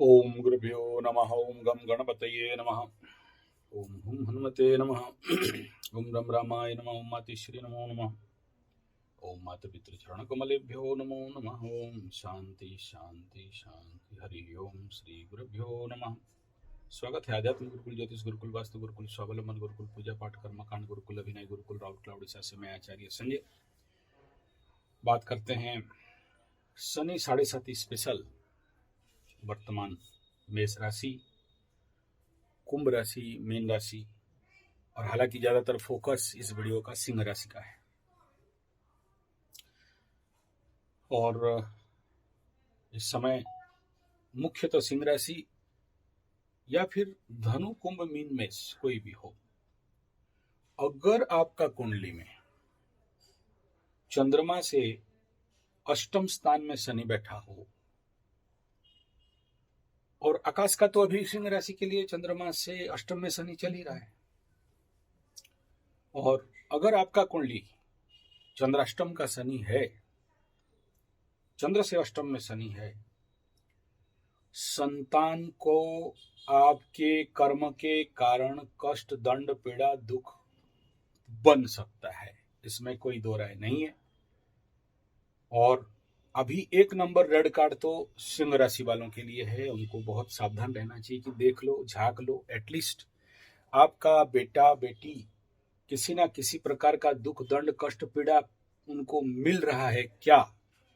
ओम गुरुभ्यो नमः। ओम गम गणपतये नमः। ओम हुम हनुमते नमः। ओम रम रामाय नमः। ओम मातश्री नमो नमः। ओम माता पितृ चरण कमलेभ्यो नमो नमः। ओम शांति शांति शांति। हरि ओम श्री गुरुभ्यो नमः। स्वागत है आध्यात्मिक गुरुकुल ज्योतिष गुरुकुल वास्तु गुरुकुल स्वावलंबन गुरुकुल पूजा पाठ कर्मकांड गुरुकुल अभिनय गुरुकुल राउरकेला उड़ीसा से मैं आचार्य संजय बात करते हैं शनि 7.5 स्पेशल। वर्तमान मेष राशि, कुंभ राशि, मीन राशि और हालांकि ज्यादातर फोकस इस वीडियो का सिंह राशि का है। और इस समय मुख्यतः सिंह राशि या फिर धनु कुंभ मीन मेष कोई भी हो, अगर आपका कुंडली में चंद्रमा से अष्टम स्थान में शनि बैठा हो, और आकाश का तो अभी सिंह राशि के लिए चंद्रमा से अष्टम में शनि चल ही रहा है, और अगर आपका कुंडली चंद्राष्टम का शनि है, चंद्र से अष्टम में शनि है, संतान को आपके कर्म के कारण कष्ट दंड पीड़ा दुख बन सकता है, इसमें कोई दो राय नहीं है। और अभी एक नंबर रेड कार्ड तो सिंह राशि वालों के लिए है, उनको बहुत सावधान रहना चाहिए कि देख लो, झांक लो, एटलीस्ट आपका बेटा बेटी किसी ना किसी प्रकार का दुख दंड कष्ट पीड़ा उनको मिल रहा है क्या,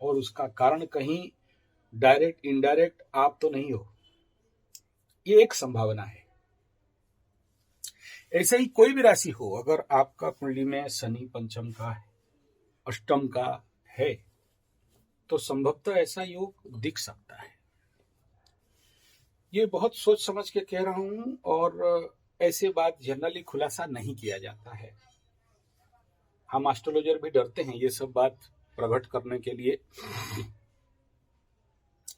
और उसका कारण कहीं डायरेक्ट इनडायरेक्ट आप तो नहीं हो, ये एक संभावना है। ऐसे ही कोई भी राशि हो, अगर आपका कुंडली में शनि पंचम का है, अष्टम का है, तो संभवतः ऐसा योग दिख सकता है। ये बहुत सोच समझ के कह रहा हूं, और ऐसे बात जनरली खुलासा नहीं किया जाता है। हम एस्ट्रोलॉजर भी डरते हैं ये सब बात प्रकट करने के लिए,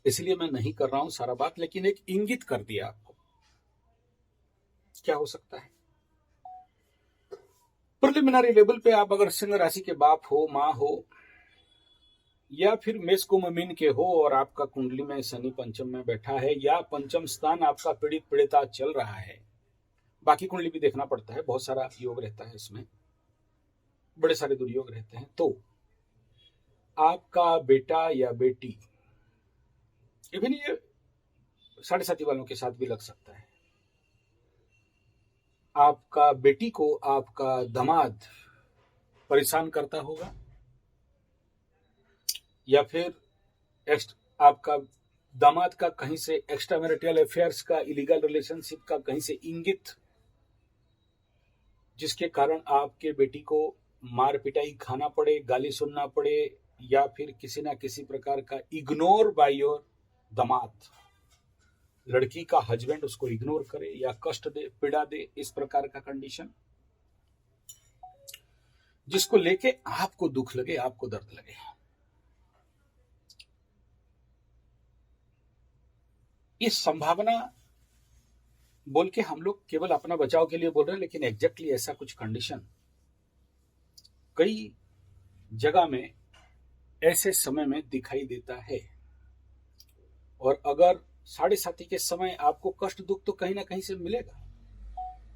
इसलिए मैं नहीं कर रहा हूं सारा बात, लेकिन एक इंगित कर दिया आपको क्या हो सकता है। प्रिलिमिनरी लेवल पे आप अगर सिंह राशि के बाप हो, माँ हो, या फिर मेष कुंभ मीन के हो, और आपका कुंडली में शनि पंचम में बैठा है, या पंचम स्थान आपका पीड़ित पीड़िता चल रहा है, बाकी कुंडली भी देखना पड़ता है, बहुत सारा योग रहता है इसमें, बड़े सारे दुर्योग रहते हैं, तो आपका बेटा या बेटी, इवन ये 7.5 वालों के साथ भी लग सकता है, आपका बेटी को आपका दामाद परेशान करता होगा, या फिर आपका दामाद का कहीं से एक्स्ट्रा मैरिटल अफेयर्स का, इलीगल रिलेशनशिप का कहीं से इंगित, जिसके कारण आपके बेटी को मार पिटाई खाना पड़े, गाली सुनना पड़े, या फिर किसी ना किसी प्रकार का इग्नोर बाय योर दामाद, लड़की का हस्बैंड उसको इग्नोर करे या कष्ट दे, पीड़ा दे, इस प्रकार का कंडीशन जिसको लेके आपको दुख लगे, आपको दर्द लगे। इस संभावना बोल के हम लोग केवल अपना बचाव के लिए बोल रहे हैं, लेकिन एग्जैक्टली ऐसा कुछ कंडीशन कई जगह में ऐसे समय में दिखाई देता है। और अगर 7.5 के समय आपको कष्ट दुख तो कहीं ना कहीं से मिलेगा,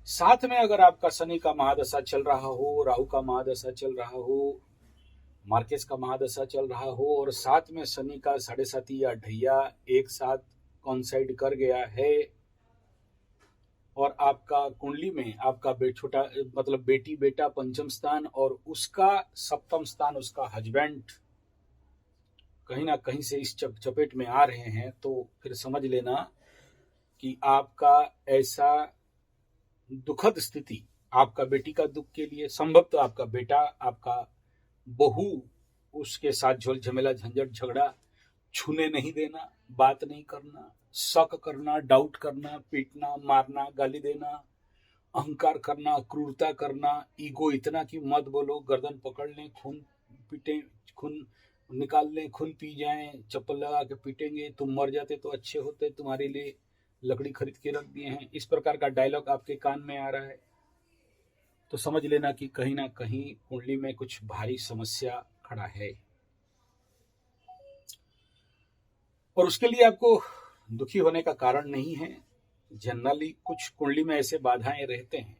साथ में अगर आपका शनि का महादशा चल रहा हो, राहु का महादशा चल रहा हो, मार्केस का महादशा चल रहा हो, और साथ में शनि का 7.5 या ढैया एक साथ कॉन्साइड कर गया है, और आपका कुंडली में आपका छोटा मतलब बेटी बेटा पंचम स्थान, और उसका सप्तम स्थान, उसका हस्बैंड कहीं ना कहीं से इस चपेट में आ रहे हैं, तो फिर समझ लेना कि आपका ऐसा दुखद स्थिति, आपका बेटी का दुख के लिए संभवतः आपका बेटा, आपका बहू, उसके साथ झोल झमेला झंझट झगड़ा, छूने नहीं देना, बात नहीं करना, शक करना, डाउट करना, पीटना, मारना, गाली देना, अहंकार करना, क्रूरता करना, ईगो इतना कि मत बोलो, गर्दन पकड़ लें, खून पीटे, खून निकाल लें, खून पी जाएं, चप्पल लगा के पीटेंगे, तुम मर जाते तो अच्छे होते, तुम्हारे लिए लकड़ी खरीद के रख दिए हैं, इस प्रकार का डायलॉग आपके कान में आ रहा है, तो समझ लेना कि कहीं ना कहीं कुंडली में कुछ भारी समस्या खड़ा है। और उसके लिए आपको दुखी होने का कारण नहीं है। जनरली कुछ कुंडली में ऐसे बाधाएं रहते हैं,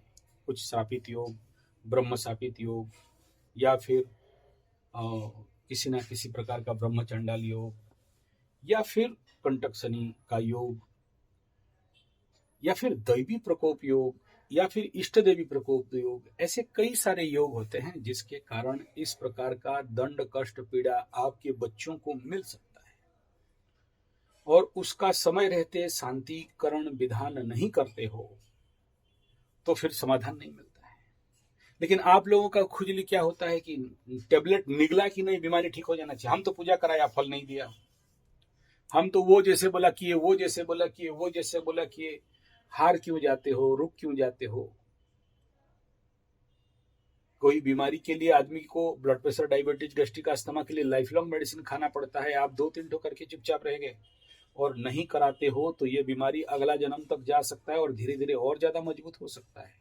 कुछ शापित योग, ब्रह्म शापित योग, या फिर किसी न किसी प्रकार का ब्रह्मचंडाल योग, या फिर कंटक शनि का योग, या फिर दैवी प्रकोप योग, या फिर इष्ट देवी प्रकोप योग। ऐसे कई सारे योग होते हैं जिसके कारण इस प्रकार का दंड, कष्ट, पीड़ा आपके बच्चों को मिल सकता है, और उसका समय रहते शांतिकरण विधान नहीं करते हो तो फिर समाधान नहीं मिलता है। लेकिन आप लोगों का खुजली क्या होता है कि टेबलेट निगला कि नहीं, बीमारी ठीक हो जाना चाहिए, हम तो पूजा कराया, फल नहीं दिया, हम तो वो जैसे बोला किए, वो जैसे बोला किए, वो जैसे बोला किए। हार क्यों जाते हो, रुक क्यों जाते हो? कोई बीमारी के लिए आदमी को blood pressure, diabetes, gastric, asthma के लिए लाइफ लॉन्ग मेडिसिन खाना पड़ता है। आप 2-3 ठो करके चुपचाप रह गए और नहीं कराते हो तो ये बीमारी अगला जन्म तक जा सकता है और धीरे धीरे और ज्यादा मजबूत हो सकता है।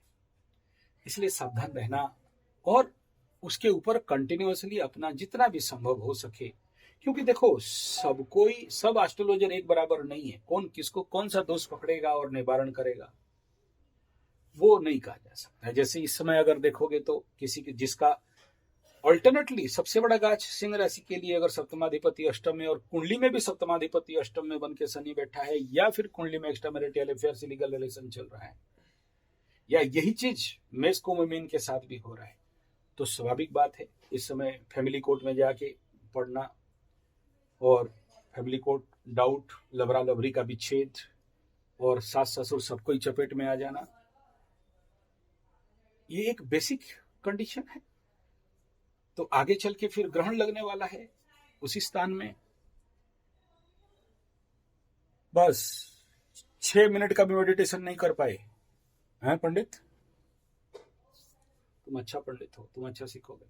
इसलिए सावधान रहना, और उसके ऊपर कंटिन्यूअसली अपना जितना भी संभव हो सके, क्योंकि देखो सब एस्ट्रोलॉजर एक बराबर नहीं है। कौन किसको कौन सा दोष पकड़ेगा और निवारण करेगा वो नहीं कहा जा सकता। जैसे इस समय अगर देखोगे तो किसी के जिसका अल्टरनेटली सबसे बड़ा गाछ सिंह राशि के लिए अगर सप्तमाधिपति अष्टम में, और कुंडली में भी सप्तमाधिपति अष्टम में बन के शनि बैठा है, या फिर कुंडली में extra marital affairs, legal relation चल रहा है, या यही चीज मेष कुंभ मीन के साथ भी हो रहा है, तो स्वाभाविक बात है इस समय फैमिली कोर्ट में जाके पढ़ना, और फैमिली कोर्ट डाउट, लबरा लबरी का विच्छेद, और सास ससुर सबको ही चपेट में आ जाना, ये एक बेसिक कंडीशन है। तो आगे चल के फिर ग्रहण लगने वाला है उसी स्थान में, बस 6 मिनट का भी मेडिटेशन नहीं कर पाए हैं पंडित? तुम अच्छा पंडित हो, तुम अच्छा सीखोगे।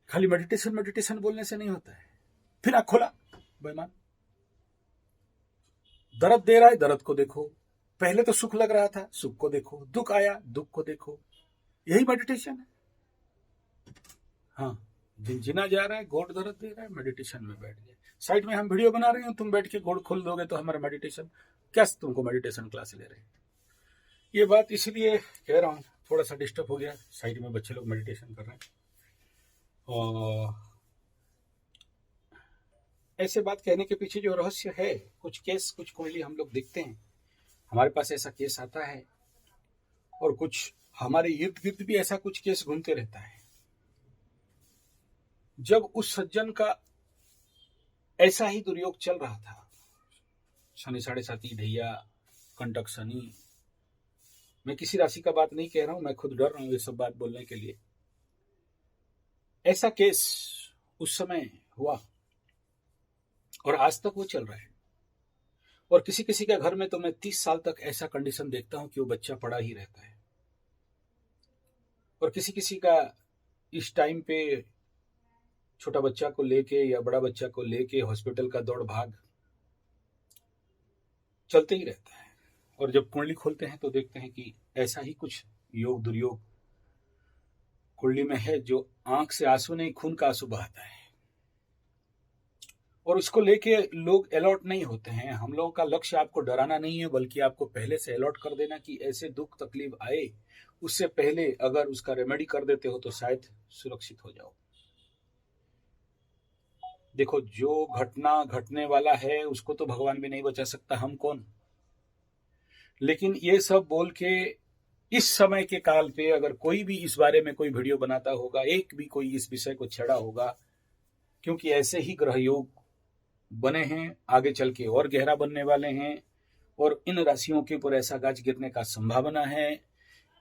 खाली मेडिटेशन मेडिटेशन बोलने से नहीं होता है। फिर आँख खोला, बेईमान, दर्द दे रहा है, दर्द को देखो। पहले तो सुख लग रहा था, सुख को देखो। दुख आया, दुख को देखो। यही मेडिटेशन है। हाँ, जिना जा रहा है, गोड़ दर्द दे रहा है, मेडिटेशन में बैठ गए। साइड में हम वीडियो बना रहे हैं, तुम बैठ के गोड़ खोल दोगे तो हमारा मेडिटेशन क्या, तुमको मेडिटेशन क्लास ले रहे हैं? ये बात इसलिए कह रहा हूँ, थोड़ा सा डिस्टर्ब हो गया, साइड में बच्चे लोग मेडिटेशन कर रहे हैं। और ऐसे बात कहने के पीछे जो रहस्य है, कुछ केस, कुछ कुंडली हम लोग देखते हैं, हमारे पास ऐसा केस आता है, और कुछ हमारे इर्द गिर्द भी ऐसा कुछ केस घूमते रहता है। जब उस सज्जन का ऐसा ही दुर्योग चल रहा था, शनि 7.5 ढैया, कंटक शनि, मैं किसी राशि का बात नहीं कह रहा हूं, मैं खुद डर रहा हूं ये सब बात बोलने के लिए। ऐसा केस उस समय हुआ और आज तक वो चल रहा है। और किसी किसी के घर में तो मैं 30 साल तक ऐसा कंडीशन देखता हूं कि वो बच्चा पड़ा ही रहता है। और किसी किसी का इस टाइम पे छोटा बच्चा को लेके या बड़ा बच्चा को लेके हॉस्पिटल का दौड़ भाग चलते ही रहता है। और जब कुंडली खोलते हैं तो देखते हैं कि ऐसा ही कुछ योग दुर्योग कुंडली में है, जो आंख से आंसू नहीं, खून का आंसू बहाता है। और उसको लेके लोग अलर्ट नहीं होते हैं। हम लोगों का लक्ष्य आपको डराना नहीं है, बल्कि आपको पहले से अलर्ट कर देना कि ऐसे दुख तकलीफ आए, उससे पहले अगर उसका रेमेडी कर देते हो तो शायद सुरक्षित हो जाओ। देखो, जो घटना घटने वाला है उसको तो भगवान भी नहीं बचा सकता, हम कौन। लेकिन ये सब बोल के इस समय के काल पे अगर कोई भी इस बारे में कोई वीडियो बनाता होगा, एक भी कोई इस विषय को छेड़ा होगा, क्योंकि ऐसे ही ग्रह योग बने हैं, आगे चल के और गहरा बनने वाले हैं, और इन राशियों के ऊपर ऐसा गाज गिरने का संभावना है।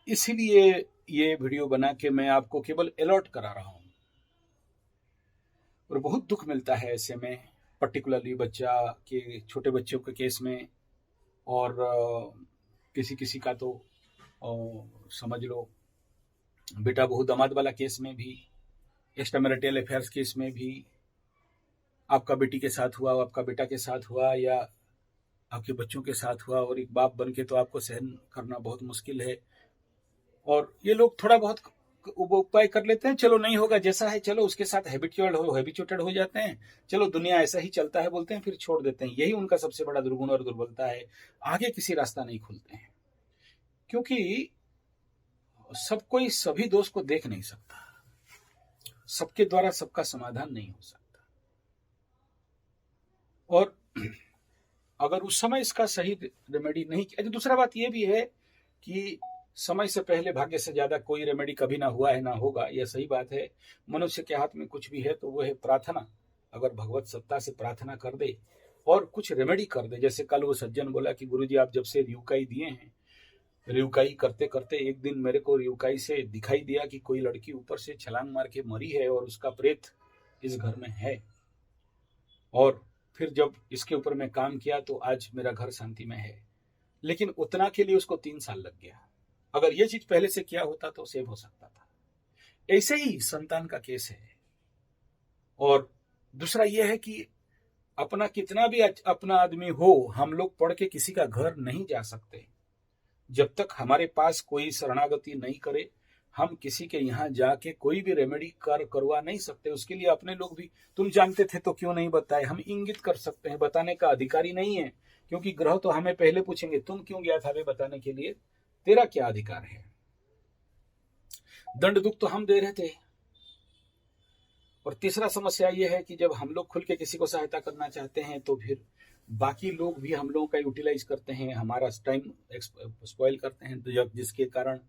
इसलिए ये वीडियो बना के मैं आपको केवल अलर्ट करा रहा हूं। और बहुत दुख मिलता है ऐसे में, पर्टिकुलरली बच्चा के, छोटे बच्चों के केस में, और किसी किसी का तो समझ लो बेटा बहू दामाद वाला केस में भी, एक्स्ट्रा मैरिटल अफेयर्स केस में भी, आपका बेटी के साथ हुआ, आपका बेटा के साथ हुआ, या आपके बच्चों के साथ हुआ, और एक बाप बन के तो आपको सहन करना बहुत मुश्किल है। और ये लोग थोड़ा बहुत वो उपाय कर लेते हैं, चलो नहीं होगा जैसा है, चलो उसके साथ हैबिचुएटेड हो जाते हैं, चलो दुनिया ऐसा ही चलता है बोलते हैं, फिर छोड़ देते हैं। यही उनका सबसे बड़ा दुर्गुण और दुर्बलता है। आगे किसी रास्ता नहीं खुलते हैं, क्योंकि सब कोई सभी दोष को देख नहीं सकता, सबके द्वारा सबका समाधान नहीं हो सकता। और अगर उस समय इसका सही रेमेडी नहीं किया। दूसरा बात यह भी है कि समय से पहले भाग्य से ज्यादा कोई रेमेडी कभी ना हुआ है ना होगा, यह सही बात है। मनुष्य के हाथ में कुछ भी है तो वो है प्रार्थना। अगर भगवत सत्ता से प्रार्थना कर दे और कुछ रेमेडी कर दे, जैसे कल वो सज्जन बोला कि गुरुजी आप जब से रियुकाई दिए हैं, रियुकाई करते करते एक दिन मेरे को रियुकाई से दिखाई दिया कि कोई लड़की ऊपर से छलांग मार के मरी है और उसका प्रेत इस घर में है। और फिर जब इसके ऊपर मैं काम किया तो आज मेरा घर शांति में है। लेकिन उतना के लिए उसको 3 साल लग गया। अगर ये चीज पहले से किया होता तो सेव हो सकता था। ऐसे ही संतान का केस है। और दूसरा यह है कि अपना कितना भी अपना आदमी हो, हम लोग पढ़ के किसी का घर नहीं जा सकते। जब तक हमारे पास कोई शरणागति नहीं करे, हम किसी के यहाँ जाके कोई भी रेमेडी करवा नहीं सकते। उसके लिए अपने लोग भी, तुम जानते थे तो क्यों नहीं बताए, हम इंगित कर सकते हैं, बताने का अधिकारी नहीं है। क्योंकि ग्रह तो हमें पहले पूछेंगे तुम क्यों गया था वे बताने के लिए, तेरा क्या अधिकार है। दंड दुख तो हम दे रहे थे। और तीसरा समस्या यह है कि जब हम लोग खुल के किसी को सहायता करना चाहते हैं तो फिर बाकी लोग भी हम लोगों का यूटिलाइज करते हैं, हमारा टाइम स्पॉइल करते हैं, तो जिसके कारण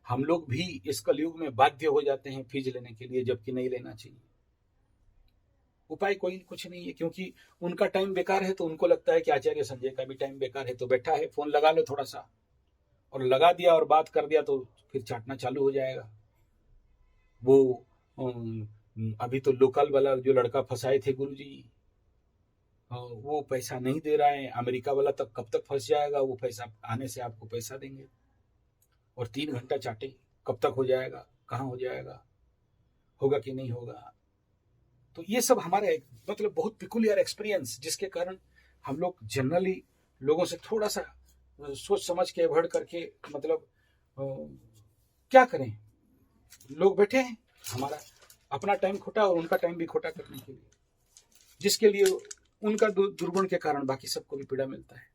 हम लोग भी इस कलयुग में बाध्य हो जाते हैं फीस लेने के लिए, जबकि नहीं लेना चाहिए। उपाय कोई कुछ नहीं है, क्योंकि उनका टाइम बेकार है तो उनको लगता है कि आचार्य संजय का भी टाइम बेकार है, तो बैठा है फोन लगा लो थोड़ा सा, और लगा दिया और बात कर दिया तो फिर चाटना चालू हो जाएगा। वो अभी तो लोकल वाला जो लड़का फंसाए थे गुरुजी, वो पैसा नहीं दे रहा है, अमेरिका वाला तक कब तक फंस जाएगा, वो पैसा आने से आपको पैसा देंगे। और 3 घंटा चाटे, कब तक हो जाएगा, कहाँ हो जाएगा, होगा कि नहीं होगा। तो ये सब हमारा मतलब बहुत पिकुलियर एक्सपीरियंस, जिसके कारण हम लोग जनरली लोगों से थोड़ा सा सोच समझ के अवॉइड करके, मतलब क्या करें, लोग बैठे हैं हमारा अपना टाइम खोटा और उनका टाइम भी खोटा करने के लिए, जिसके लिए उनका दुर्गुण के कारण बाकी सबको भी पीड़ा मिलता है।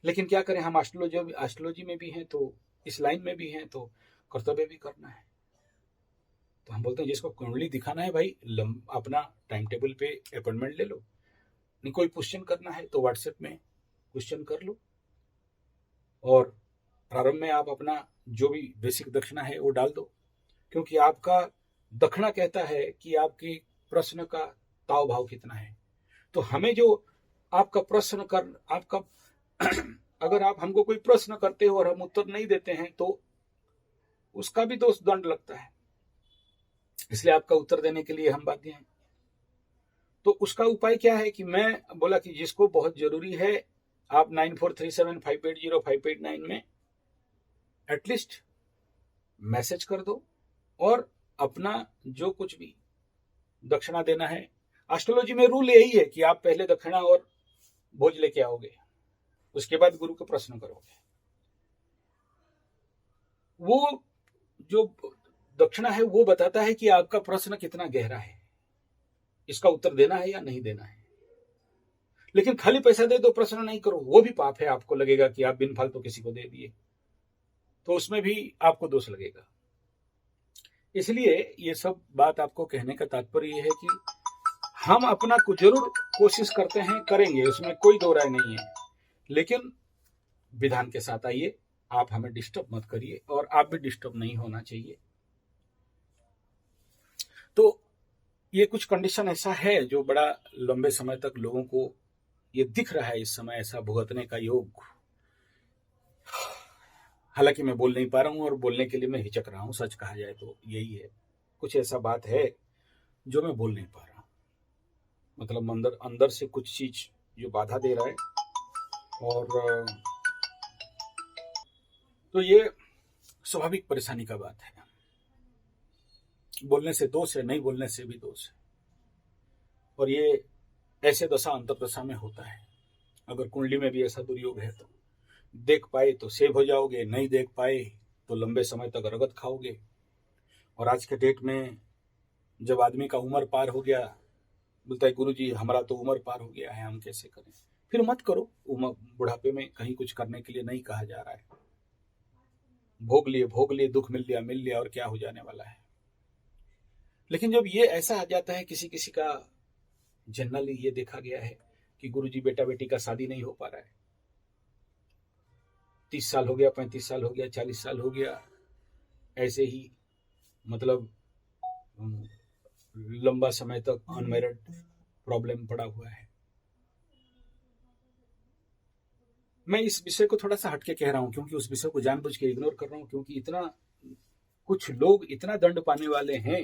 लेकिन क्या करें, हम एस्ट्रोलॉजी में भी हैं तो इस लाइन में भी हैं तो कर्तव्य भी करना है। तो हम बोलते हैं जिसको कुंडली दिखाना है भाई, अपना टाइम टेबल पे अपॉइंटमेंट ले लो। नहीं कोई क्वेश्चन करना है तो व्हाट्सएप में क्वेश्चन कर लो, और प्रारंभ में आप अपना जो भी बेसिक दक्षिणा है वो डाल दो, क्योंकि आपका दक्षिणा कहता है कि आपकी प्रश्न का ताव भाव कितना है। तो हमें जो आपका प्रश्न कर आपका अगर आप हमको कोई प्रश्न करते हो और हम उत्तर नहीं देते हैं तो उसका भी दोष दंड लगता है, इसलिए आपका उत्तर देने के लिए हम बाध्य हैं। तो उसका उपाय क्या है कि मैं बोला कि जिसको बहुत जरूरी है, आप 9437580589 में एटलीस्ट मैसेज कर दो और अपना जो कुछ भी दक्षिणा देना है। एस्ट्रोलॉजी में रूल यही है कि आप पहले दक्षिणा और भोज लेके आओगे, उसके बाद गुरु के प्रश्न करोगे। वो जो दक्षिणा है वो बताता है कि आपका प्रश्न कितना गहरा है, इसका उत्तर देना है या नहीं देना है। लेकिन खाली पैसा दे दो, प्रश्न नहीं करो, वो भी पाप है। आपको लगेगा कि आप बिन फालतू किसी को दे दिए, तो उसमें भी आपको दोष लगेगा। इसलिए ये सब बात आपको कहने का तात्पर्य है कि हम अपना कुछ जरूर कोशिश करते हैं, करेंगे, उसमें कोई दो राय नहीं है, लेकिन विधान के साथ आइए। आप हमें डिस्टर्ब मत करिए और आप भी डिस्टर्ब नहीं होना चाहिए। तो ये कुछ कंडीशन ऐसा है जो बड़ा लंबे समय तक लोगों को ये दिख रहा है, इस समय ऐसा भुगतने का योग। हालांकि मैं बोल नहीं पा रहा हूं और बोलने के लिए मैं हिचक रहा हूं, सच कहा जाए तो यही है। कुछ ऐसा बात है जो मैं बोल नहीं पा रहा, मतलब अंदर से कुछ चीज जो बाधा दे रहा है। और तो ये स्वाभाविक परेशानी का बात है। बोलने से दोष है, नहीं बोलने से भी दोष है। और ये ऐसे दशा अंतर्दशा में होता है। अगर कुंडली में भी ऐसा दुर्योग है तो देख पाए तो सेव हो जाओगे, नहीं देख पाए तो लंबे समय तक रगत खाओगे। और आज के डेट में जब आदमी का उम्र पार हो गया, बोलता है गुरुजी हमारा तो उम्र पार हो गया है, हम कैसे करें। फिर मत करो, उम्र बुढ़ापे में कहीं कुछ करने के लिए नहीं कहा जा रहा है। भोग लिए, दुख मिल लिया और क्या हो जाने वाला है। लेकिन जब ये ऐसा आ जाता है, किसी किसी का जनरली ये देखा गया है कि गुरुजी बेटा बेटी का शादी नहीं हो पा रहा है, 30 साल हो गया, 35 साल हो गया, 40 साल हो गया, ऐसे ही मतलब लंबा समय तक अनमैरिड प्रॉब्लम पड़ा हुआ है। मैं इस विषय को थोड़ा सा हटके कह रहा हूं, क्योंकि उस विषय को जानबूझ के इग्नोर कर रहा हूं, क्योंकि इतना कुछ लोग इतना दंड पाने वाले हैं,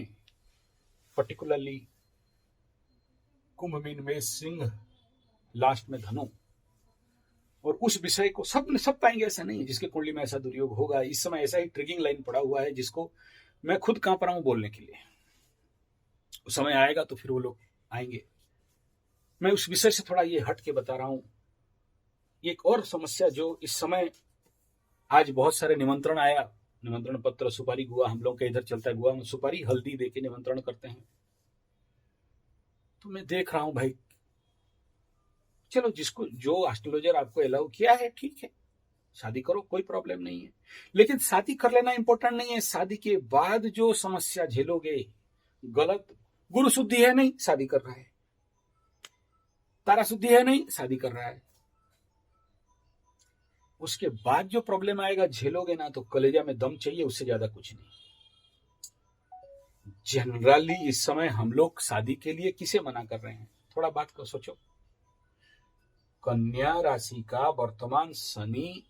पर्टिकुलरली कुंभ मीन में सिंह, लास्ट में धनु, और उस विषय को सब पाएंगे ऐसा नहीं है। जिसके कुंडली में ऐसा दुर्योग होगा, इस समय ऐसा ही ट्रिगिंग लाइन पड़ा हुआ है जिसको मैं खुद कांप रहा हूं बोलने के लिए। उस समय आएगा तो फिर वो लोग आएंगे। मैं उस विषय से थोड़ा ये हट के बता रहा हूं। एक और समस्या जो इस समय, आज बहुत सारे निमंत्रण आया, निमंत्रण पत्र, सुपारी, गुआ, हम लोग के इधर चलता है, गुआ में सुपारी हल्दी दे के निमंत्रण करते हैं। तो मैं देख रहा हूं भाई, चलो जिसको जो एस्ट्रोलॉजर आपको अलाउ किया है ठीक है, शादी करो, कोई प्रॉब्लम नहीं है। लेकिन शादी कर लेना इंपॉर्टेंट नहीं है, शादी के बाद जो समस्या झेलोगे गलत। गुरु शुद्धि है नहीं, शादी कर रहा है, तारा शुद्धि है नहीं, शादी कर रहा है, उसके बाद जो प्रॉब्लम आएगा झेलोगे ना, तो कलेजा में दम चाहिए, उससे ज्यादा कुछ नहीं। जनरली इस समय हम लोग शादी के लिए किसे मना कर रहे हैं, थोड़ा बात को सोचो। कन्या राशि का वर्तमान शनि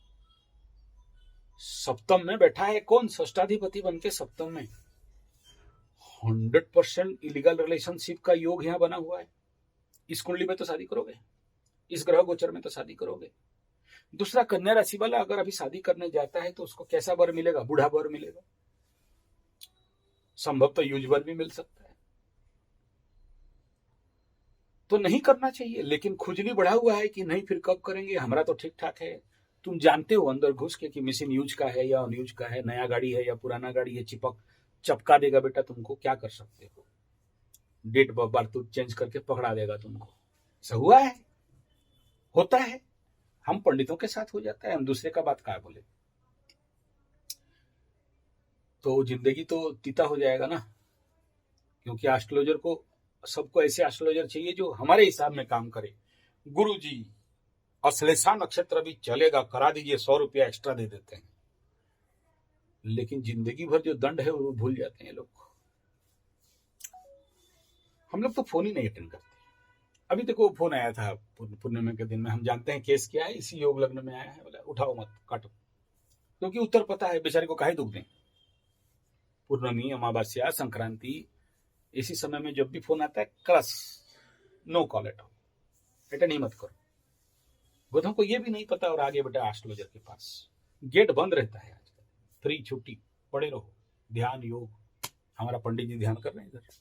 सप्तम में बैठा है, कौन? षष्ठाधिपति बन के सप्तम में। 100% इलीगल रिलेशनशिप का योग यहां बना हुआ है। इस कुंडली में तो शादी करोगे, इस ग्रह गोचर में तो शादी करोगे। दूसरा, कन्या राशि वाला अगर अभी शादी करने जाता है तो उसको कैसा वर मिलेगा? बूढ़ा वर मिलेगा, संभव तो यूज वर भी मिल सकता है। तो नहीं करना चाहिए। लेकिन खुजली बढ़ा हुआ है कि नहीं, फिर कब करेंगे, हमारा तो ठीक ठाक है। तुम जानते हो अंदर घुस के कि मिशन यूज का है या अनयूज का है, नया गाड़ी है या पुराना गाड़ी है, चपका देगा बेटा तुमको, क्या कर सकते हो? डेट ऑफ बर्थ चेंज करके पकड़ा देगा तुमको। ऐसा हुआ है, होता है, हम पंडितों के साथ हो जाता है, हम दूसरे का बात क्या बोले। तो जिंदगी तो तीता हो जाएगा ना। क्योंकि एस्ट्रोलॉजर को, सबको ऐसे एस्ट्रोलॉजर चाहिए जो हमारे हिसाब में काम करे। गुरुजी अश्लेषा नक्षत्र भी चलेगा, करा दीजिए, 100 रुपया एक्स्ट्रा दे देते हैं। लेकिन जिंदगी भर जो दंड है वो भूल जाते हैं लोग। हम लोग तो फोन ही नहीं अटेंड करते। अभी तक वो फोन आया था पूर्णिमा के दिन में, हम जानते हैं केस क्या है, इसी योग लग्न में आया है, बोला उठाओ मत, काटो, क्योंकि उत्तर पता है, बेचारे को काहे दुख दें। पूर्णमी, अमावस्या, संक्रांति, इसी समय में जब भी फोन आता है, क्रस, no call at all, attend ही मत करो। बुधों को ये भी नहीं पता और आगे बेटा एस्ट्रोलॉजर के पास। गेट बंद रहता है आजकल, फ्री छुट्टी, पड़े रहो, ध्यान योग, हमारा पंडित जी ध्यान कर रहे हैं इधर।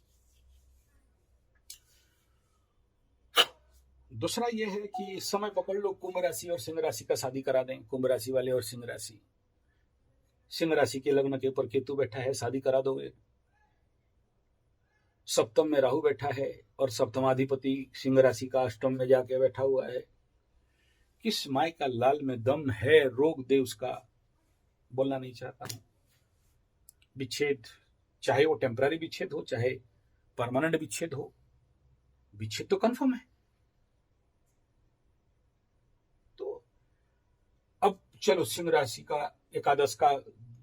दूसरा ये है कि समय पकड़ लो, कुंभ राशि और सिंह राशि का शादी करा दें। कुंभ राशि वाले और सिंह राशि, सिंह राशि के लग्न के ऊपर केतु बैठा है, शादी करा दोगे। सप्तम में राहु बैठा है और सप्तमाधिपति सिंह राशि का अष्टम में जाके बैठा हुआ है। किस माय का लाल में दम है, रोग दे उसका, बोलना नहीं चाहता हूं। विच्छेद, चाहे वो टेम्पररी विच्छेद हो, चाहे परमानेंट विच्छेद हो, विच्छेद तो कंफर्म है। तो अब चलो, सिंह राशि का एकादश का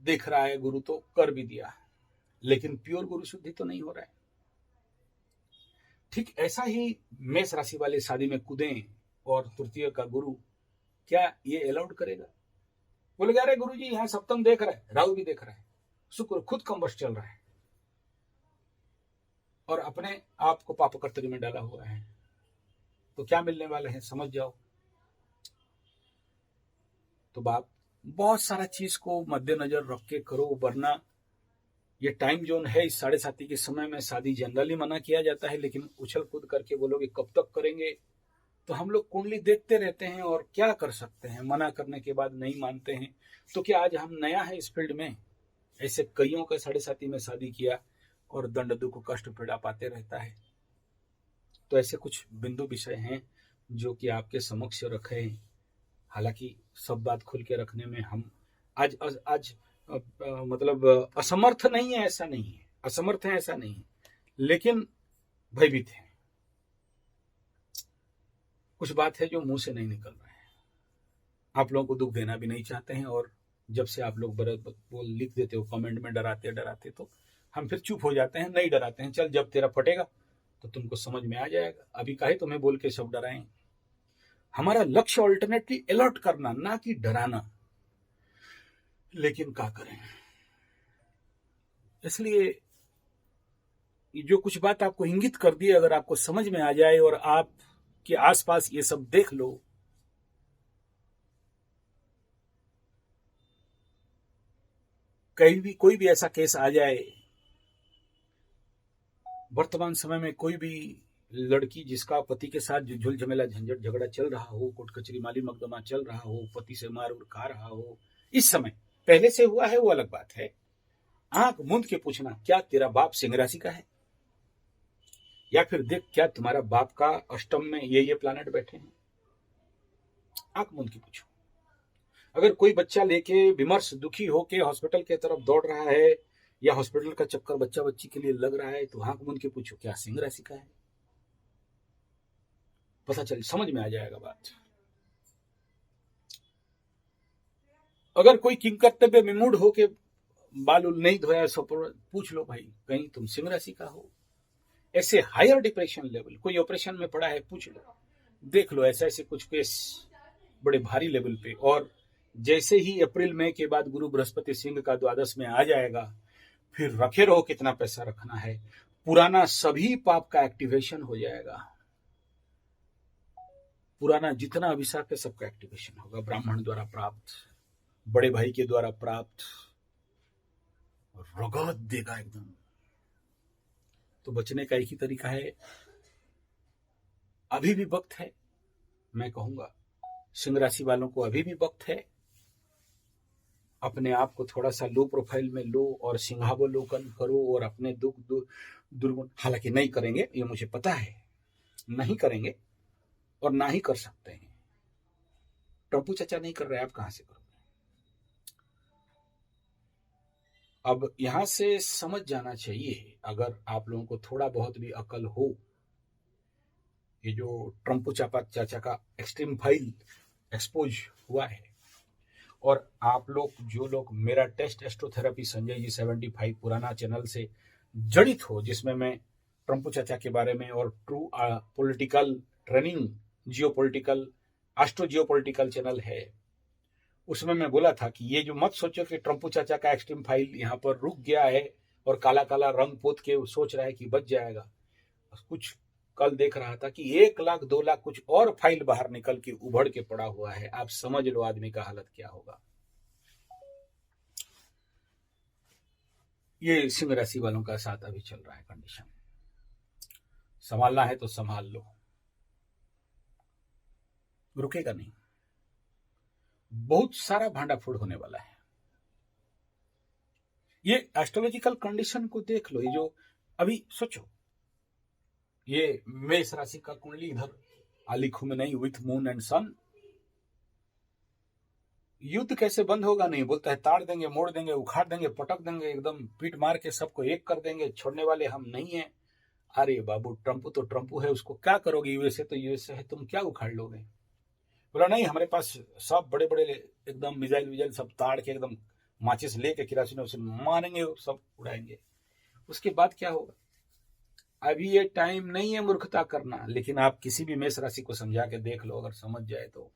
देख रहा है गुरु, तो कर भी दिया, लेकिन प्योर गुरु शुद्धि तो नहीं हो रहा है। ठीक ऐसा ही मेष राशि वाले शादी में कूदें और तृतीय का गुरु, क्या ये अलाउड करेगा? बोले अरे गुरु जी यहाँ सप्तम देख रहा है, राहु भी देख रहा है, शुक्र खुद कम्बस्ट चल रहा है और अपने आप को पाप कर्तव्य में डाला हुआ है, तो क्या मिलने वाले हैं समझ जाओ। तो बाप बहुत सारा चीज को मद्देनजर रख के करो, वरना ये टाइम जोन है, इस 7:30 के समय में शादी जनरली मना किया जाता है, लेकिन उछल कूद करके बोलोगे कब तक करेंगे। तो हम लोग कुंडली देखते रहते हैं और क्या कर सकते हैं, मना करने के बाद नहीं मानते हैं। तो क्या आज हम नया है इस फील्ड में? ऐसे कईयों का 7.5 में शादी किया और दंड दुख कष्ट पीड़ा पाते रहता है। तो ऐसे कुछ बिंदु विषय हैं जो कि आपके समक्ष रखे हैं। हालांकि सब बात खुल के रखने में हम आज मतलब असमर्थ नहीं है, ऐसा नहीं है, असमर्थ है ऐसा नहीं है, लेकिन भयभीत है। कुछ बात है जो मुंह से नहीं निकल रहा है। आप लोगों को दुख देना भी नहीं चाहते हैं, और जब से आप लोग वो लिख देते हो कमेंट में डराते डराते, तो हम फिर चुप हो जाते हैं, नहीं डराते हैं। चल, जब तेरा फटेगा तो तुमको समझ में आ जाएगा, अभी काहे तुम्हें बोल के सब डराएं। हमारा लक्ष्य अल्टरनेटली अलर्ट करना, ना कि डराना। लेकिन क्या करें, इसलिए जो कुछ बात आपको इंगित कर दी, अगर आपको समझ में आ जाए और आपके आसपास ये सब देख लो, कहीं भी कोई भी ऐसा केस आ जाए, वर्तमान समय में कोई भी लड़की जिसका पति के साथ झुल झमेला झंझट झगड़ा चल रहा हो, कोर्ट कचहरी माली मकदमा चल रहा हो, पति से मार उड़ खा रहा हो, इस समय पहले से हुआ है वो अलग बात है, आंख मूंद के पूछना, क्या तेरा बाप सिंह राशि का है? या फिर देख, क्या तुम्हारा बाप का अष्टम में ये प्लैनेट बैठे हैं? आंख मूंद के पूछो। अगर कोई बच्चा लेके विमर्श दुखी होके हॉस्पिटल के तरफ दौड़ रहा है, या हॉस्पिटल का चक्कर बच्चा बच्ची के लिए लग रहा है, तो आंख मूंद के पूछो, क्या सिंह राशि का है? पता चल, समझ में आ जाएगा बात। अगर कोई किंकर्तव्य विमूढ़ होके बाल नहीं धोया, सब पूछ लो, भाई कहीं तुम सिंह राशि का हो? ऐसे हायर डिप्रेशन लेवल, कोई ऑपरेशन में पड़ा है, पूछ लो, देख लो, ऐसे ऐसे कुछ केस बड़े भारी लेवल पे। और जैसे ही अप्रैल मई के बाद गुरु बृहस्पति सिंह का द्वादश में आ जाएगा, फिर रखे रहो कितना पैसा रखना है, पुराना सभी पाप का एक्टिवेशन हो जाएगा। पुराना जितना अभिशाप है सबका एक्टिवेशन होगा, ब्राह्मण द्वारा प्राप्त, बड़े भाई के द्वारा प्राप्त, रगत देगा एकदम। तो बचने का एक ही तरीका है, अभी भी वक्त है, मैं कहूंगा सिंह राशि वालों को अभी भी वक्त है, अपने आप को थोड़ा सा लो प्रोफाइल में लो और सिंहावलोकन करो, और अपने दुख दुर्गुण, हालांकि नहीं करेंगे, ये मुझे पता है, नहीं करेंगे और ना ही कर सकते हैं। टप्पू चाचा नहीं कर रहे, आप कहां से करोगे? अब यहां से समझ जाना चाहिए, अगर आप लोगों को थोड़ा बहुत भी अकल हो, ये जो ट्रम्पू चाचा का एक्सट्रीम फाइल एक्सपोज हुआ है, और आप लोग जो लोग मेरा टेस्ट एस्ट्रोथेरेपी संजय जी 75 पुराना चैनल से जड़ित हो, जिसमें मैं ट्रम्पू चाचा के बारे में और true political training geopolitical astro geopolitical channel है, उसमें मैं बोला था कि ये जो मत सोचो कि ट्रम्पू चाचा का एक्सट्रीम फाइल यहाँ पर रुक गया है और काला काला रंग पोत के सोच रहा है कि बच जाएगा। कुछ कल देख रहा था कि 1 लाख 2 लाख कुछ और फाइल बाहर निकल के उभड़ के पड़ा हुआ है। आप समझ लो आदमी का हालत क्या होगा। ये सिंह राशि वालों का साथ अभी चल रहा है कंडीशन। संभालना है तो संभाल लो, रुकेगा नहीं, बहुत सारा भांडाफोड़ होने वाला है। ये एस्ट्रोलॉजिकल कंडीशन को देख लो, ये जो अभी सोचो, ये मेष राशि का कुंडली, इधर अली खुमनई विथ मून एंड सन। युद्ध कैसे बंद होगा? नहीं, बोलता है ताड़ देंगे, मोड़ देंगे, उखाड़ देंगे, पटक देंगे, एकदम पीट मार के सबको एक कर देंगे, छोड़ने वाले हम नहीं है। अरे बाबू, ट्रम्पू तो ट्रम्पू है, उसको क्या करोगे? यूएसए तो यूएसए है, तुम क्या उखाड़ लोगे? बोला नहीं, हमारे पास सब बड़े बड़े एकदम मिसाइल विजाइल सब ताड़ के एकदम माचिस लेके किरासिन उसे मारेंगे, सब उड़ाएंगे। उसके बाद क्या होगा? अभी ये टाइम नहीं है मूर्खता करना, लेकिन आप किसी भी मेष राशि को समझा के देख लो, अगर समझ जाए तो।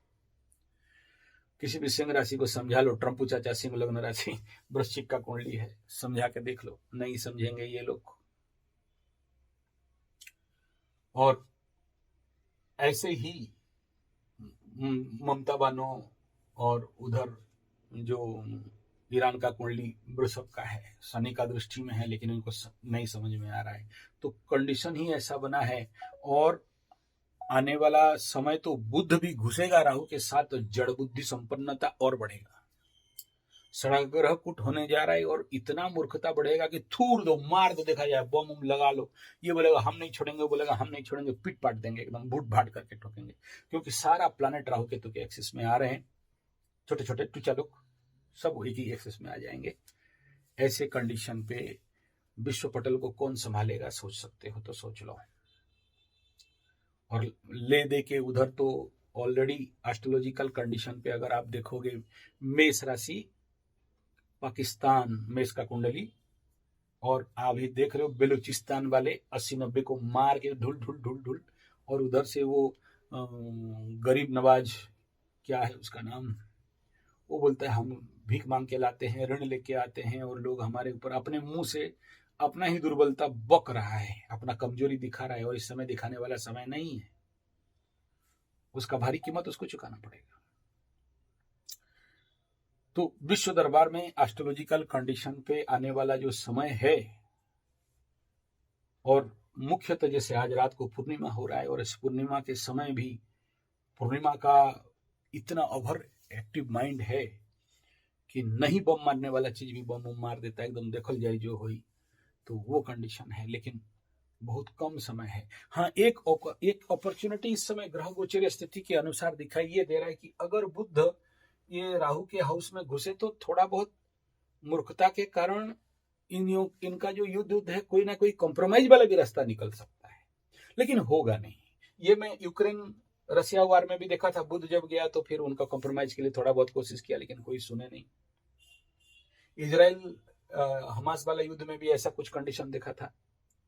किसी भी सिंह राशि को समझा लो, ट्रम्पू चाचा सिंह लग्न राशि वृश्चिक का कुंडली है, समझा के देख लो, नहीं समझेंगे ये लोग। और ऐसे ही ममता बानो और उधर जो ईरान का कुंडली वृषभ का है, शनि का दृष्टि में है, लेकिन उनको नहीं समझ में आ रहा है। तो कंडीशन ही ऐसा बना है। और आने वाला समय तो बुध भी घुसेगा राहु के साथ, तो जड़ बुद्धि संपन्नता और बढ़ेगा। ग्रह कूट होने जा रहा है और इतना मूर्खता बढ़ेगा कि थूर दो, मार दो, देखा जाए, बम लगा लो, ये बोलेगा हम नहीं छोड़ेंगे, बोलेगा हम नहीं छोड़ेंगे, पीट पाट देंगे, एकदम भूट भाट करके ठोकेंगे, क्योंकि सारा प्लानट राहु केतु के एक्सिस में आ रहे हैं। छोटे छोटे टुचा लोग सब एक ही एक्सिस में आ जाएंगे। ऐसे कंडीशन पे विश्व पटल को कौन संभालेगा, सोच सकते हो तो सोच लो। और ले दे के उधर तो ऑलरेडी एस्ट्रोलॉजिकल कंडीशन पे अगर आप देखोगे, मेष राशि, पाकिस्तान मेष का कुंडली, और आप भी देख रहे हो बेलूचिस्तान वाले 80-90 को मार के ढुल ढुल ढुल ढुल, और उधर से वो गरीब नवाज, क्या है उसका नाम, वो बोलता है हम भीख मांग के लाते हैं, ऋण लेके आते हैं, और लोग हमारे ऊपर अपने मुंह से अपना ही दुर्बलता बक रहा है, अपना कमजोरी दिखा रहा है, और इस समय दिखाने वाला समय नहीं है। उसका भारी कीमत उसको चुकाना पड़ेगा। तो विश्व दरबार में एस्ट्रोलॉजिकल कंडीशन पे आने वाला जो समय है, और मुख्यतः जैसे आज रात को पूर्णिमा हो रहा है, और इस पूर्णिमा के समय भी पूर्णिमा का इतना ओवर एक्टिव माइंड है कि नहीं बम मारने वाला चीज भी बम मार देता है, एकदम देखल जाए जो हुई, तो वो कंडीशन है। लेकिन बहुत कम समय है। हाँ, एक अपॉर्चुनिटी इस समय ग्रह गोचर स्थिति के अनुसार दिखाई ये दे रहा है कि अगर बुध ये राहु के हाउस में घुसे तो थोड़ा बहुत मूर्खता के कारण इनका जो युद्ध है कोई ना कोई कॉम्प्रोमाइज वाला भी रास्ता निकल सकता है, लेकिन होगा नहीं। ये मैं यूक्रेन रशिया वार में भी देखा था, बुध जब गया तो फिर उनका कॉम्प्रोमाइज के लिए थोड़ा बहुत कोशिश किया, लेकिन कोई सुने नहीं। इजराइल हमास वाला युद्ध में भी ऐसा कुछ कंडीशन देखा था।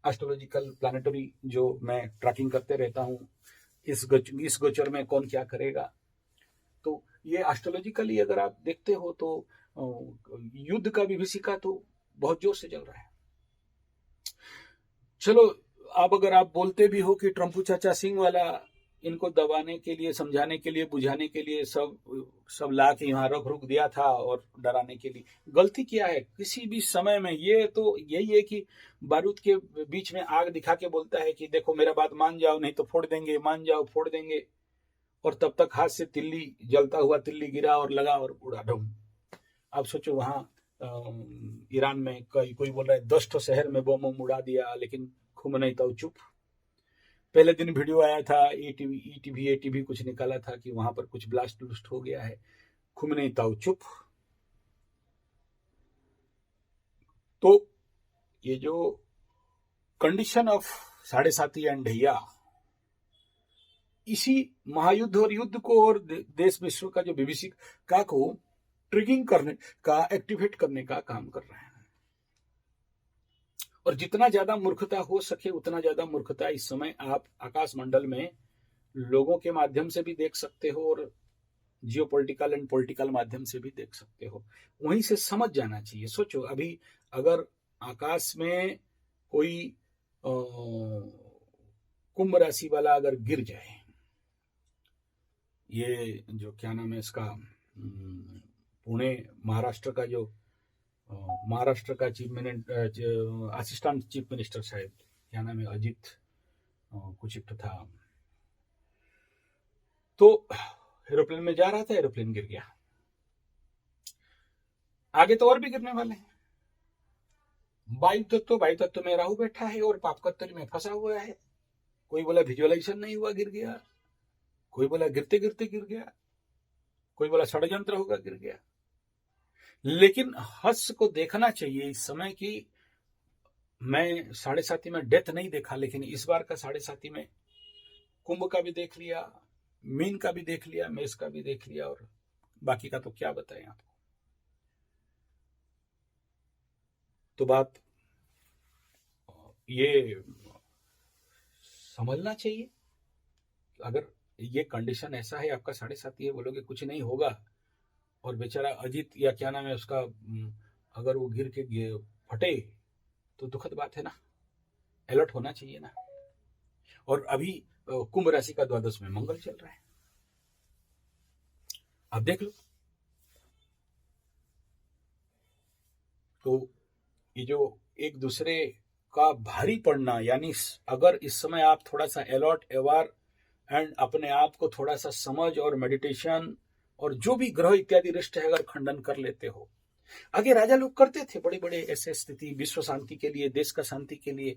एस्ट्रोलॉजिकल प्लानिटरी जो मैं ट्रैकिंग करते रहता हूँ, इस गोचर में कौन क्या करेगा, तो ये एस्ट्रोलॉजिकली अगर आप देखते हो तो युद्ध का विभीषिका तो बहुत जोर से चल रहा है। चलो, अब अगर आप बोलते भी हो कि ट्रम्पू चाचा सिंह वाला इनको दबाने के लिए, समझाने के लिए, बुझाने के लिए सब ला के यहाँ रुक दिया था और डराने के लिए, गलती किया है किसी भी समय में। ये तो यही है कि बारूद के बीच में आग दिखा के बोलता है कि देखो मेरा बात मान जाओ नहीं तो फोड़ देंगे, मान जाओ फोड़ देंगे, और तब तक हाथ से तिल्ली, जलता हुआ तिल्ली गिरा और लगा और उड़ा ढूम। अब सोचो वहां ईरान में कोई बोल रहा है 10 ठो शहर में बम उड़ा दिया, लेकिन खुमनई तो चुप। पहले दिन वीडियो आया था, एटीवी कुछ निकाला था कि वहां पर कुछ ब्लास्ट हो गया है, खुमनई तो चुप। तो ये जो कंडीशन ऑफ 7.5 अंडैया, इसी महायुद्ध और युद्ध को और देश विश्व का जो विभीषिका को ट्रिगिंग करने का, एक्टिवेट करने का काम कर रहे हैं। और जितना ज्यादा मूर्खता हो सके उतना ज्यादा मूर्खता इस समय आप आकाश मंडल में लोगों के माध्यम से भी देख सकते हो, और जियोपॉलिटिकल एंड पॉलिटिकल माध्यम से भी देख सकते हो। वहीं से समझ जाना चाहिए। सोचो, अभी अगर आकाश में कोई कुंभ राशि वाला अगर गिर जाए, ये जो क्या नाम है इसका, पुणे महाराष्ट्र का जो महाराष्ट्र का असिस्टेंट चीफ मिनिस्टर साहब, क्या नाम है, अजित कुछ एक था, तो एरोप्लेन में जा रहा था, एरोप्लेन गिर गया। आगे तो और भी गिरने वाले हैं। वायु तत्व में राहु बैठा है और पाप तत्व में फंसा हुआ है। कोई बोला विजुअलाइजेशन नहीं हुआ, गिर गया। कोई बोला गिरते गिरते गिर गया। कोई बोला षड्यंत्र होगा, गिर गया। लेकिन हर्ष को देखना चाहिए इस समय की, मैं 7.5 में डेथ नहीं देखा, लेकिन इस बार का 7.5 में कुंभ का भी देख लिया, मीन का भी देख लिया, मेष का भी देख लिया, और बाकी का तो क्या बताएं आपको। तो बात ये समझना चाहिए, अगर ये कंडीशन ऐसा है, आपका 7.5 है, बोलोगे कुछ नहीं होगा, और बेचारा अजीत या क्या नाम है उसका, अगर वो गिर के फटे तो दुखद बात है ना, अलर्ट होना चाहिए ना। और अभी कुंभ राशि का 12 में मंगल चल रहा है, आप देख लो। तो ये जो एक दूसरे का भारी पड़ना, यानी अगर इस समय आप थोड़ा सा अलर्ट, अवेयर एंड अपने आप को थोड़ा सा समझ और मेडिटेशन और जो भी ग्रह इत्यादि रिष्ट है अगर खंडन कर लेते हो, आगे राजा लोग करते थे बड़े बड़े ऐसे स्थिति, विश्व शांति के लिए, देश का शांति के लिए।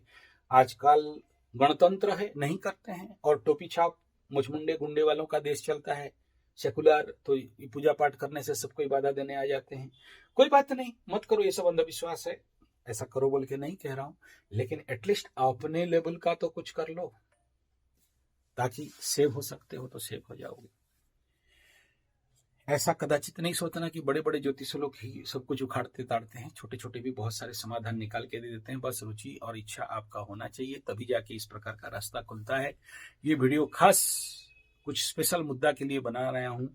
आजकल गणतंत्र है, नहीं करते हैं, और टोपी छाप मुचमुंडे गुंडे वालों का देश चलता है। सेकुलर तो पूजा पाठ करने से सबको बाधा देने आ जाते हैं। कोई बात नहीं, मत करो, ये सब अंधविश्वास है, ऐसा करो बोल के नहीं कह रहा हूं, लेकिन एटलीस्ट अपने लेवल का तो कुछ कर लो, ताकि सेव हो सकते हो तो सेव हो जाओगे। ऐसा कदाचित नहीं सोचना कि बड़े बड़े ज्योतिषी लोग ही सब कुछ उखाड़ते ताड़ते हैं। छोटे छोटे भी बहुत सारे समाधान निकाल के दे देते हैं। बस रुचि और इच्छा आपका होना चाहिए, तभी जाके इस प्रकार का रास्ता खुलता है। ये वीडियो खास कुछ स्पेशल मुद्दा के लिए बना रहा हूं।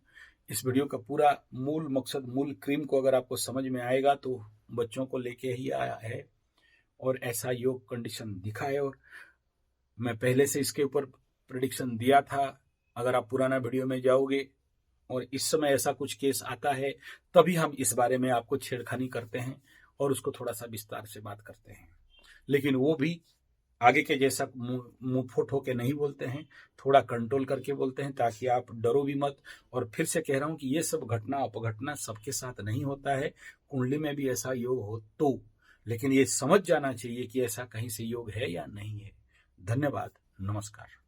इस वीडियो का पूरा मूल मकसद, मूल क्रीम को अगर आपको समझ में आएगा तो बच्चों को लेके ही आया है, और ऐसा योग कंडीशन दिखा है। और मैं पहले से इसके ऊपर प्रेडिक्शन दिया था। अगर आप पुराना वीडियो में जाओगे और इस समय ऐसा कुछ केस आता है, तभी हम इस बारे में आपको छेड़खानी करते हैं और उसको थोड़ा सा विस्तार से बात करते हैं। लेकिन वो भी आगे के जैसा मुंह फुट होके नहीं बोलते हैं, थोड़ा कंट्रोल करके बोलते हैं, ताकि आप डरो भी मत। और फिर से कह रहा हूं कि ये सब घटना अपघटना सबके साथ नहीं होता है। कुंडली में भी ऐसा योग हो तो, लेकिन ये समझ जाना चाहिए कि ऐसा कहीं से योग है या नहीं है। धन्यवाद, नमस्कार।